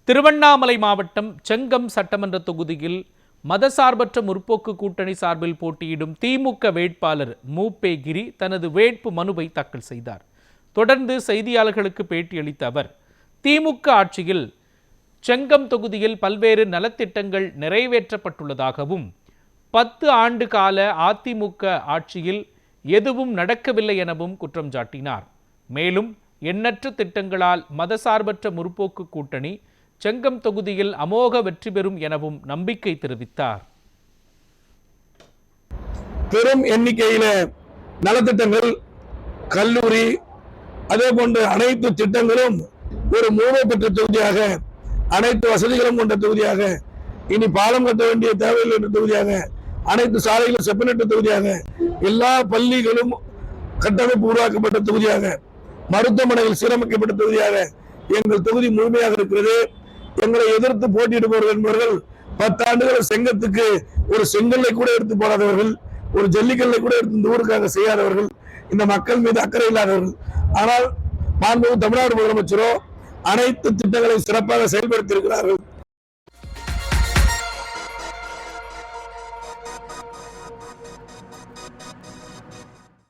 திருவண்ணாமலை மாவட்டம் செங்கம் சட்டமன்ற தொகுதியில் மதசார்பற்ற முற்போக்கு கூட்டணி சார்பில் போட்டியிடும் திமுக வேட்பாளர் மூப்பே கிரி தனது வேட்பு மனுவை தாக்கல் செய்தார். தொடர்ந்து செய்தியாளர்களுக்கு பேட்டியளித்த அவர், திமுக ஆட்சியில் செங்கம் தொகுதியில் பல்வேறு நலத்திட்டங்கள் நிறைவேற்றப்பட்டுள்ளதாகவும் 10 ஆண்டு கால அதிமுக ஆட்சியில் எதுவும் நடக்கவில்லை எனவும் குற்றம் சாட்டினார். மேலும் எண்ணற்ற திட்டங்களால் மதசார்பற்ற முற்போக்கு கூட்டணி செங்கம் தொகுதியில் அமோக வெற்றி பெறும் எனவும் நம்பிக்கை தெரிவித்தார். பெரும் எண்ணிக்கையில நலத்திட்டங்கள், கல்லூரி, அதே போன்ற அனைத்து திட்டங்களும் ஒரு மூவை பெற்ற தொகுதியாக, அனைத்து வசதிகளும் கொண்ட தொகுதியாக, இனி பாலம் கட்ட வேண்டிய தேவையில்லை என்ற தொகுதியாக, அனைத்து சாலைகளும் செப்பனிட்ட தொகுதியாக, எல்லா பள்ளிகளும் கட்டமைப்பு உருவாக்கப்பட்ட தொகுதியாக, மருத்துவமனைகள் சீரமைக்கப்பட்ட தொகுதியாக எங்கள் தொகுதி முழுமையாக இருக்கிறது. எங்களை எதிர்த்து போட்டியிடுபவர்கள் என்பவர்கள் 10 ஆண்டுகள் செங்கத்துக்கு ஒரு செங்கல்லை கூட எடுத்து போடாதவர்கள், ஒரு ஜல்லிக்கல்லை கூட எடுத்து இந்த ஊருக்காக செய்யாதவர்கள், இந்த மக்கள் மீது அக்கறை இல்லாதவர்கள். ஆனால் மாண்புமிகு தமிழ்நாடு முதலமைச்சரோ அனைத்து திட்டங்களை சிறப்பாக செயல்படுத்தி இருக்கிறார்கள்.